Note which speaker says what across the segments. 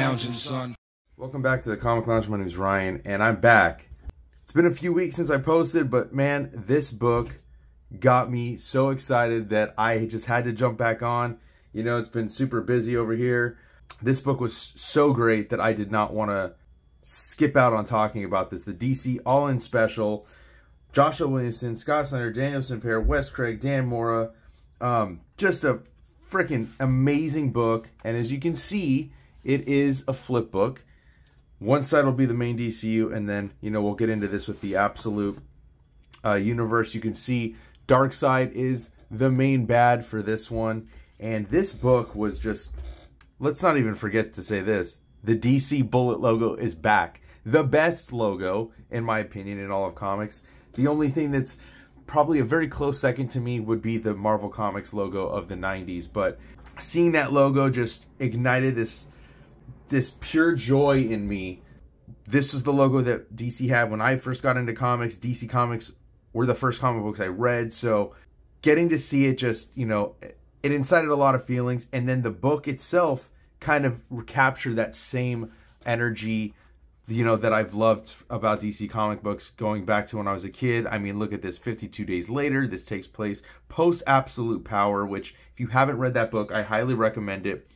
Speaker 1: lounging, son.
Speaker 2: Welcome back to the Comic Lounge. My name is Ryan, and I'm back. It's been a few weeks since I posted, but man, this book got me so excited that I just had to jump back on. You know, it's been super busy over here. This book was so great that I did not want to skip out on talking about this. The DC All-In Special. Joshua Williamson, Scott Snyder, Daniel Sampere, Wes Craig, Dan Mora. Just a freaking amazing book. And as you can see, it is a flip book. One side will be the main DCU, and then, you know, we'll get into this with the absolute universe. You can see Darkseid is the main bad for this one. And this book was just, let's not even forget to say this. The DC Bullet logo is back. The best logo, in my opinion, in all of comics. The only thing that's probably a very close second to me would be the Marvel Comics logo of the 90s. But seeing that logo just ignited this pure joy in me. This was the logo that DC had when I first got into comics. DC Comics were the first comic books I read. So getting to see it just, you know, it incited a lot of feelings. And then the book itself kind of captured that same energy, you know, that I've loved about DC comic books going back to when I was a kid. I mean, look at this, 52 days later. This takes place post Absolute Power, which if you haven't read that book, I highly recommend it.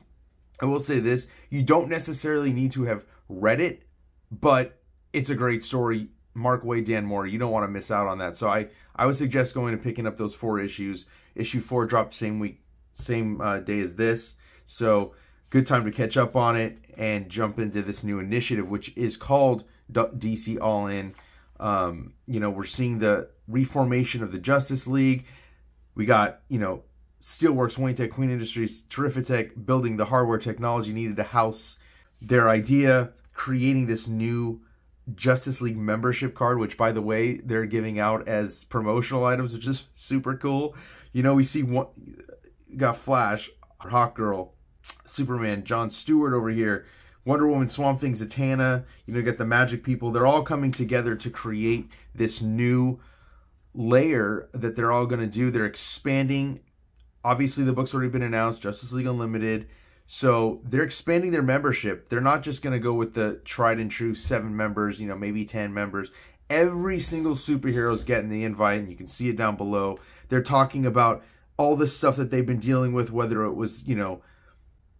Speaker 2: I will say this, you don't necessarily need to have read it, but it's a great story. Mark Waid, Dan Mora, you don't want to miss out on that. So I would suggest going and picking up those 4 issues. Issue 4 dropped same week, same day as this. So good time to catch up on it and jump into this new initiative, which is called DC All-In. You know, we're seeing the reformation of the Justice League. We got, you know, Steelworks, Wayne Tech, Queen Industries, Terrific building the hardware technology needed to house their idea, creating this new Justice League membership card, which, by the way, they're giving out as promotional items, which is super cool. You know, we see one, got Flash, Hawkgirl, Superman, John Stewart over here, Wonder Woman, Swamp Thing, Zatanna, you know, you got the Magic People. They're all coming together to create this new layer that they're all going to do. They're expanding. Obviously, the book's already been announced, Justice League Unlimited. So they're expanding their membership. They're not just going to go with the tried and true 7 members, you know, maybe 10 members. Every single superhero is getting the invite, and you can see it down below. They're talking about all the stuff that they've been dealing with, whether it was, you know,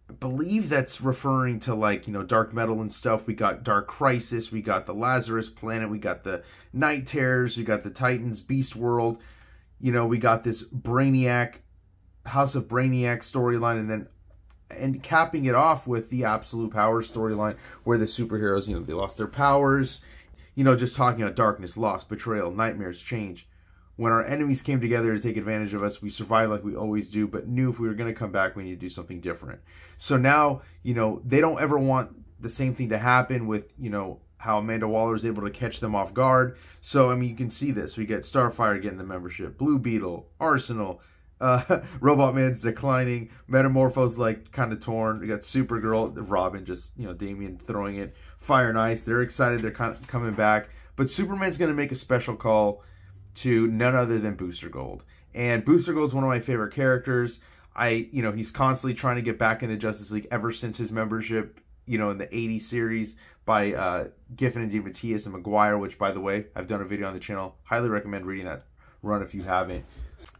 Speaker 2: I believe that's referring to, like, you know, Dark Metal and stuff. We got Dark Crisis, we got the Lazarus Planet, we got the Night Terrors, we got the Titans, Beast World. You know, we got this Brainiac, House of Brainiac storyline, and capping it off with the Absolute Power storyline, where the superheroes, you know, they lost their powers. You know, just talking about darkness, loss, betrayal, nightmares, change. When our enemies came together to take advantage of us, we survived like we always do, but knew if we were going to come back, we need to do something different. So now, you know, they don't ever want the same thing to happen with, you know, how Amanda Waller is able to catch them off guard. So, I mean, you can see this. We get Starfire getting the membership, Blue Beetle, Arsenal, Robot Man's declining, Metamorpho's like kind of torn. We got Supergirl, Robin, just, you know, Damian throwing it, Fire and Ice. They're excited. They're kind of coming back. But Superman's going to make a special call to none other than Booster Gold. And Booster Gold's one of my favorite characters. You know, he's constantly trying to get back in the Justice League ever since his membership, you know, in the 80s series by Giffen and DeMatteis and Maguire, which, by the way, I've done a video on the channel. Highly recommend reading that run if you haven't.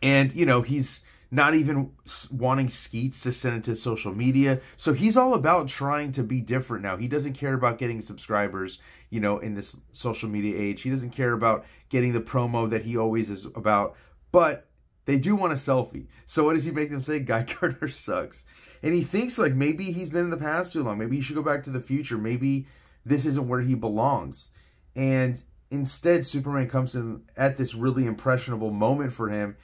Speaker 2: And, you know, he's not even wanting Skeets to send it to social media. So he's all about trying to be different now. He doesn't care about getting subscribers, you know, in this social media age. He doesn't care about getting the promo that he always is about. But they do want a selfie. So what does he make them say? Guy Gardner sucks. And he thinks, like, maybe he's been in the past too long. Maybe he should go back to the future. Maybe this isn't where he belongs. And instead, Superman comes in at this really impressionable moment for him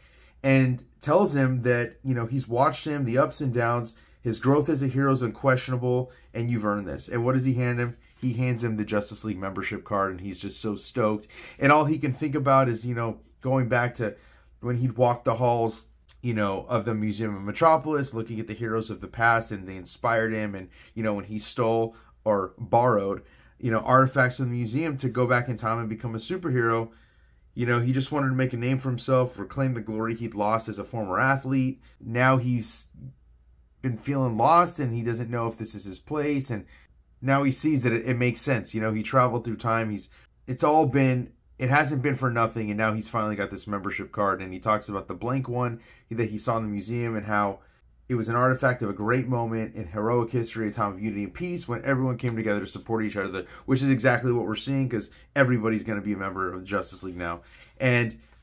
Speaker 2: and tells him that, you know, he's watched him, the ups and downs, his growth as a hero is unquestionable, and you've earned this. And what does he hand him? He hands him the Justice League membership card, and he's just so stoked. And all he can think about is, you know, going back to when he'd walk the halls, you know, of the Museum of Metropolis, looking at the heroes of the past, and they inspired him. And, you know, when he stole or borrowed, you know, artifacts from the museum to go back in time and become a superhero, you know, he just wanted to make a name for himself, reclaim the glory he'd lost as a former athlete. Now he's been feeling lost, and he doesn't know if this is his place. And now he sees that it makes sense. You know, he traveled through time. It hasn't been for nothing, and now he's finally got this membership card, and he talks about the blank one that he saw in the museum and how it was an artifact of a great moment in heroic history, a time of unity and peace when everyone came together to support each other, which is exactly what we're seeing because everybody's going to be a member of the Justice League now.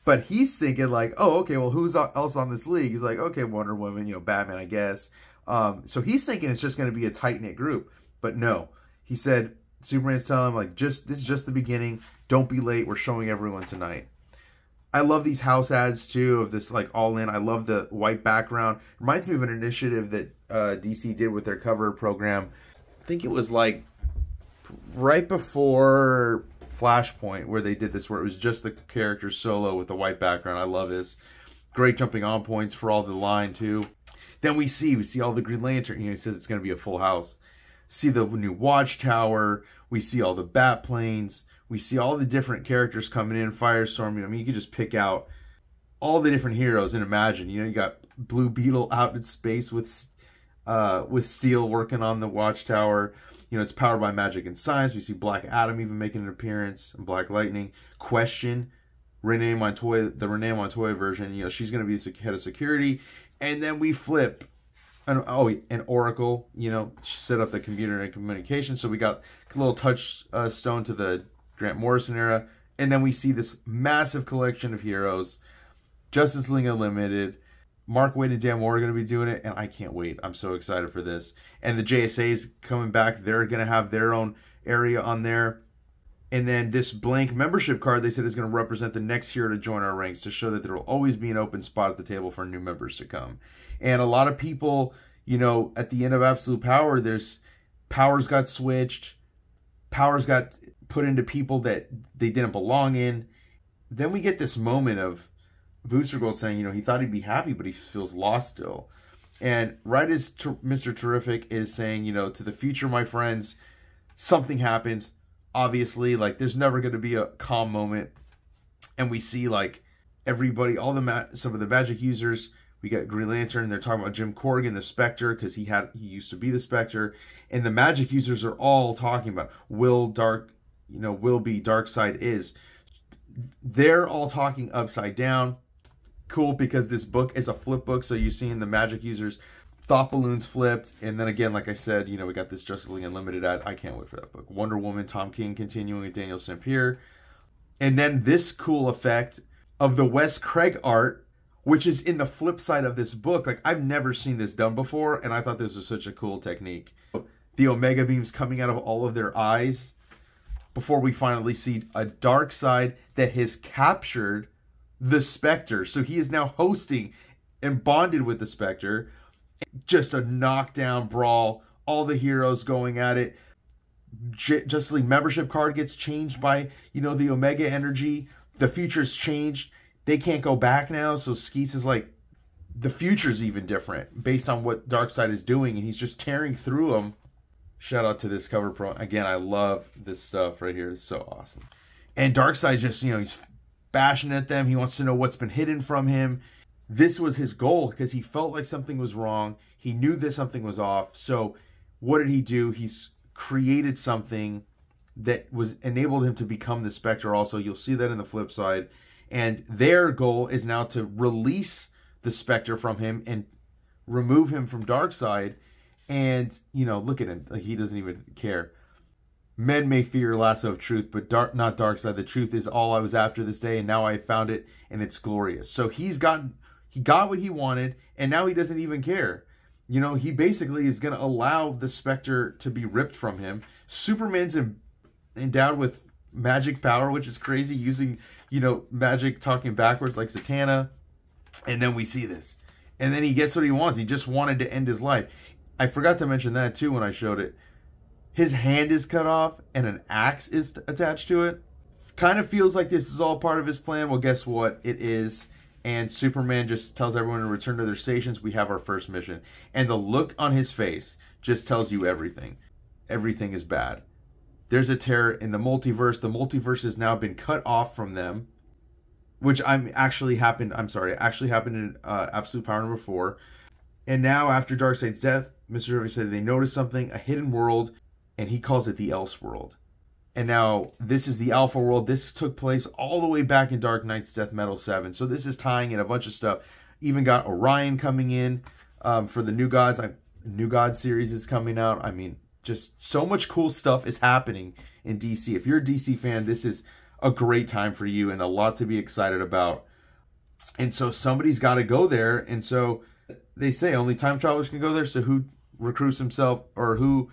Speaker 2: But he's thinking like, oh, okay, well, who's else on this league? He's like, okay, Wonder Woman, you know, Batman, I guess. So he's thinking it's just going to be a tight-knit group. But no, he said, Superman's telling him, like, this is just the beginning. Don't be late. We're showing everyone tonight. I love these house ads, too, of this, like, all-in. I love the white background. Reminds me of an initiative that DC did with their cover program. I think it was, like, right before Flashpoint where they did this, where it was just the characters solo with the white background. I love this. Great jumping on points for all the line, too. Then we see all the Green Lantern. You know, he says it's going to be a full house. See the new Watchtower. We see all the bat planes. We see all the different characters coming in, Firestorm. You know, I mean, you could just pick out all the different heroes and imagine. You know, you got Blue Beetle out in space with Steel working on the Watchtower. You know, it's powered by magic and science. We see Black Adam even making an appearance, and Black Lightning. Question, the Renee Montoya version. You know, she's going to be the head of security. And then we flip. And Oracle, you know, she set up the computer and communication. So we got a little touchstone to the Grant Morrison era. And then we see this massive collection of heroes. Justice League Unlimited. Mark Waid and Dan Moore are going to be doing it. And I can't wait. I'm so excited for this. And the JSA's coming back. They're going to have their own area on there. And then this blank membership card, they said, is going to represent the next hero to join our ranks to show that there will always be an open spot at the table for new members to come. And a lot of people, you know, at the end of Absolute Power, powers got switched. Powers got put into people that they didn't belong in. Then we get this moment of Booster Gold saying, you know, he thought he'd be happy, but he feels lost still. And right as Mr. Terrific is saying, you know, to the future, my friends, something happens. Obviously, like, there's never going to be a calm moment. And we see, like, everybody, some of the magic users. We got Green Lantern. They're talking about Jim Corrigan, the Spectre, because he used to be the Spectre. And the magic users are all talking about will be Darkseid is. They're all talking upside down. Cool, because this book is a flip book, so you're seeing the magic users thought balloons flipped. And then again, like I said, you know, we got this Justice League Unlimited ad. I can't wait for that book. Wonder Woman, Tom King continuing with Daniel Sampere. And then this cool effect of the Wes Craig art, which is in the flip side of this book. Like, I've never seen this done before, and I thought this was such a cool technique. The Omega beams coming out of all of their eyes before we finally see a Darkseid that has captured the Spectre. So he is now hosting and bonded with the Spectre. Just a knockdown brawl. All the heroes going at it. Justice League membership card gets changed by, you know, the Omega energy. The future's changed. They can't go back now. So Skeets is like, the future's even different based on what Darkseid is doing. And he's just tearing through them. Shout out to this cover pro. Again, I love this stuff right here. It's so awesome. And Darkseid just, you know, he's bashing at them. He wants to know what's been hidden from him. This was his goal because he felt like something was wrong. He knew that something was off. So what did he do? He's created something that enabled him to become the Spectre also. You'll see that in the flip side. And their goal is now to release the Spectre from him and remove him from Darkseid. And, you know, look at him. Like, he doesn't even care. Men may fear lasso of truth, but not Darkseid. The truth is all I was after this day, and now I found it, and it's glorious. So he got what he wanted, and now he doesn't even care. You know, he basically is going to allow the Spectre to be ripped from him. Superman's endowed with magic power, which is crazy, using, you know, magic talking backwards like Zatanna. And then we see this. And then he gets what he wants. He just wanted to end his life. I forgot to mention that, too, when I showed it. His hand is cut off and an axe is attached to it. Kind of feels like this is all part of his plan. Well, guess what? It is. And Superman just tells everyone to return to their stations. We have our first mission. And the look on his face just tells you everything. Everything is bad. There's a tear in the multiverse. The multiverse has now been cut off from them. Which actually happened in Absolute Power number 4. And now, after Darkseid's death, Mr. Terrific said they noticed something, a hidden world. and he calls it the Elseworld. And now this is the Alpha World. This took place all the way back in Dark Knight's Death Metal 7. So this is tying in a bunch of stuff. Even got Orion coming in for the New Gods. New God series is coming out. I mean, just so much cool stuff is happening in DC. If you're a DC fan, this is a great time for you and a lot to be excited about. And so somebody's got to go there. And so they say only time travelers can go there. So who recruits himself, or who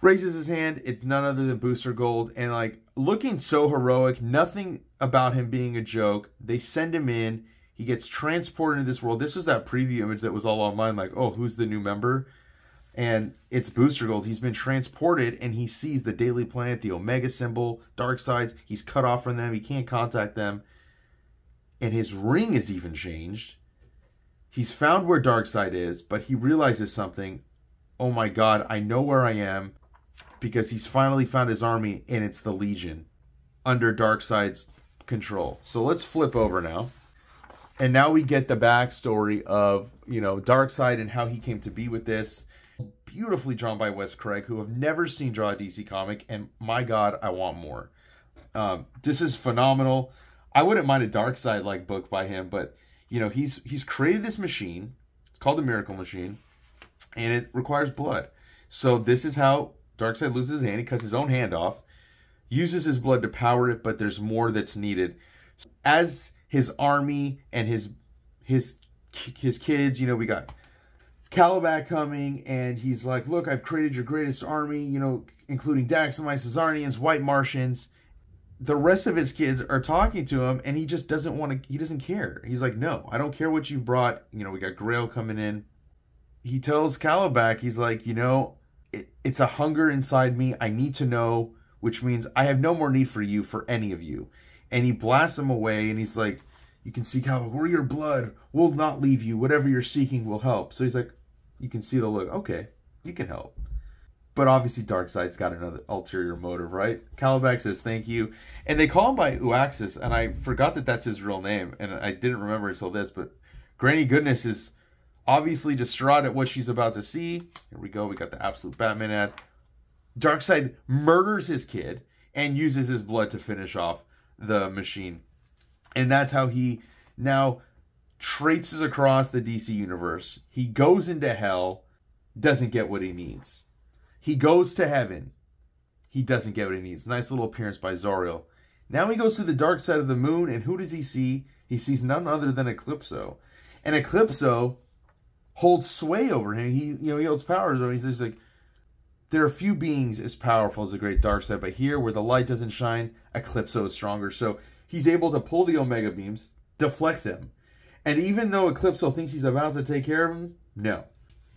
Speaker 2: raises his hand? It's none other than Booster Gold. And like, looking so heroic, nothing about him being a joke. They send him in. He gets transported into this world. This was that preview image that was all online, like, oh, who's the new member? And it's Booster Gold. He's been transported, and he sees the Daily Planet, the Omega symbol, Darkseid's. He's cut off from them. He can't contact them. And his ring is even changed. He's found where Darkseid is, but he realizes something. Oh my God, I know where I am, because he's finally found his army, and it's the Legion under Darkseid's control. So let's flip over now. And now we get the backstory of, you know, Darkseid and how he came to be with this. Beautifully drawn by Wes Craig, who have never seen draw a DC comic, and my God, I want more. This is phenomenal. I wouldn't mind a Darkseid like book by him, but you know, he's created this machine. It's called the Miracle Machine, and it requires blood. So this is how Darkseid loses his hand. He cuts his own hand off, uses his blood to power it, but there's more that's needed. As his army and his kids, you know, we got Kalibak coming, and he's like, look, I've created your greatest army, you know, including Daxamites, Azarnians, White Martians. The rest of his kids are talking to him, and he just doesn't want to, he doesn't care. He's like, no, I don't care what you've brought. You know, we got Grail coming in. He tells Kalibak, he's like, you know, it's a hunger inside me. I need to know, which means I have no more need for you, for any of you. And he blasts him away, and he's like, you can see Kalibak, we're your blood. We'll not leave you. Whatever you're seeking will help. So he's like, you can see the look. Okay, you can help. But obviously Darkseid's got another ulterior motive, right? Kalibak says thank you. And they call him by Uaxis, and I forgot that that's his real name. And I didn't remember until this, but Granny Goodness is obviously distraught at what she's about to see. Here we go. We got the Absolute Batman ad. Darkseid murders his kid and uses his blood to finish off the machine. And that's how he now traipses across the DC universe. He goes into hell, doesn't get what he needs. He goes to heaven. He doesn't get what he needs. Nice little appearance by Zoriel. Now he goes to the dark side of the moon, and who does he see? He sees none other than Eclipso. And Eclipso holds sway over him. He holds powers over him. He's like, there are few beings as powerful as the great Darkseid, but here, where the light doesn't shine, Eclipso is stronger. So he's able to pull the Omega beams, deflect them. And even though Eclipso thinks he's about to take care of him, no.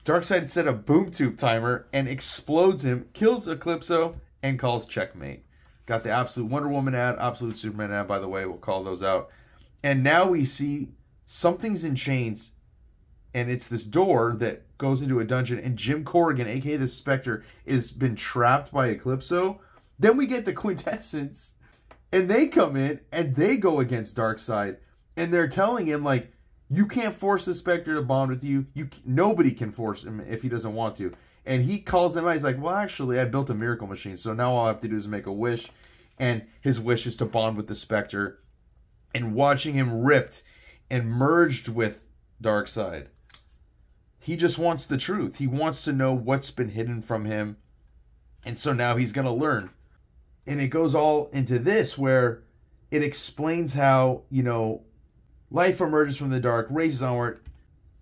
Speaker 2: Darkseid set a boom tube timer and explodes him, kills Eclipso, and calls checkmate. Got the Absolute Wonder Woman ad, Absolute Superman ad, by the way. We'll call those out. And now we see something's in chains, and it's this door that goes into a dungeon, and Jim Corrigan, a.k.a. the Spectre, has been trapped by Eclipso. Then we get the Quintessence, and they come in, and they go against Darkseid, and they're telling him, like, you can't force the Spectre to bond with you. Nobody can force him if he doesn't want to. And he calls them out. He's like, well, actually, I built a miracle machine, so now all I have to do is make a wish. And his wish is to bond with the Spectre. And watching him ripped and merged with Darkseid, he just wants the truth. He wants to know what's been hidden from him. And so now he's going to learn. And it goes all into this, where it explains how, you know, life emerges from the dark, races onward.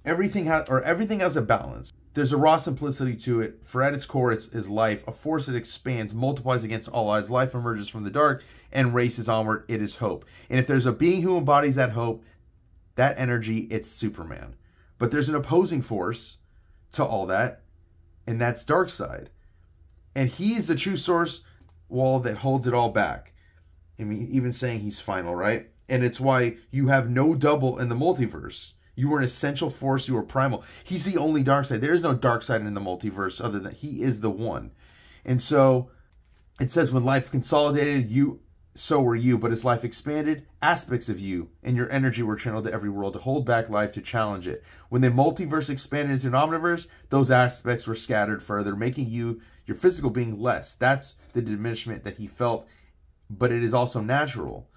Speaker 2: Everything has a balance. There's a raw simplicity to it. For at its core, it's life, a force that expands, multiplies against all odds. Life emerges from the dark and races onward. It is hope. And if there's a being who embodies that hope, that energy, it's Superman. But there's an opposing force to all that, and that's Darkseid. And he's the true source wall that holds it all back. I mean, even saying he's final, right? And it's why you have no double in the multiverse. You were an essential force. You were primal. He's the only Darkseid. There is no Darkseid in the multiverse other than he is the one. And so it says when life consolidated, you so were you, but as life expanded, aspects of you and your energy were channeled to every world to hold back life, to challenge it. When the multiverse expanded into an omniverse, those aspects were scattered further, making you, your physical being, less. That's the diminishment that he felt, but it is also natural.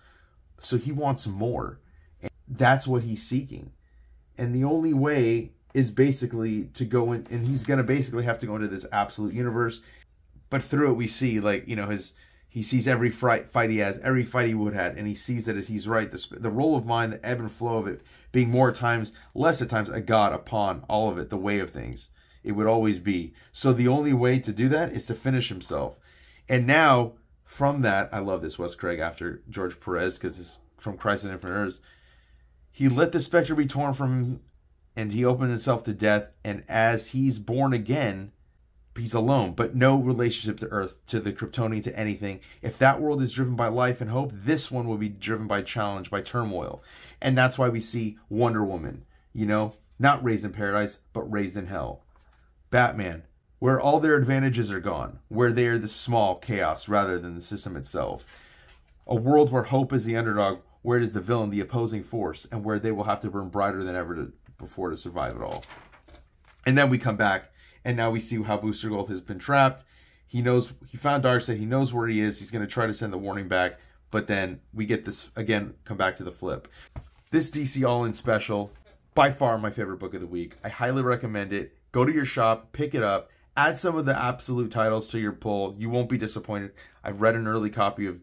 Speaker 2: So he wants more. And that's what he's seeking. And the only way is basically to go in, and he's going to basically have to go into this absolute universe. But through it, we see, like, you know, he sees every fight he has, every fight he would have, and he sees that he's right. The role of mind, the ebb and flow of it, being more at times, less at times, a god upon all of it, the way of things. It would always be. So the only way to do that is to finish himself. And now, from that, I love this, Wes Craig, after George Perez, because it's from Christ on Infinite Earths. He let the specter be torn from him, and he opened himself to death. And as he's born again, he's alone, but no relationship to Earth, to the Kryptonian, to anything. If that world is driven by life and hope, this one will be driven by challenge, by turmoil. And that's why we see Wonder Woman, you know, not raised in paradise, but raised in hell. Batman, where all their advantages are gone, where they are the small chaos rather than the system itself. A world where hope is the underdog, where it is the villain, the opposing force, and where they will have to burn brighter than ever before to survive it all. And then we come back, and now we see how Booster Gold has been trapped. He knows, he found Darkseid, he knows where he is, he's going to try to send the warning back, but then we get this, again, come back to the flip. This DC All-In special, by far my favorite book of the week. I highly recommend it. Go to your shop, pick it up, add some of the absolute titles to your pull. You won't be disappointed. I've read an early copy of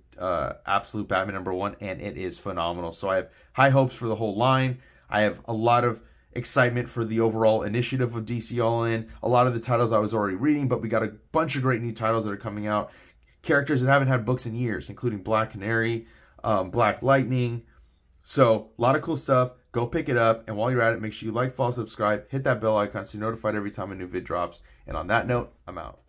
Speaker 2: Absolute Batman #1, and it is phenomenal. So I have high hopes for the whole line. I have a lot of excitement for the overall initiative of DC All-In. A lot of the titles I was already reading, but we got a bunch of great new titles that are coming out. Characters that haven't had books in years, including Black Canary, Black Lightning. So, a lot of cool stuff. Go pick it up, and while you're at it, make sure you like, follow, subscribe, hit that bell icon so you're notified every time a new vid drops. And on that note, I'm out.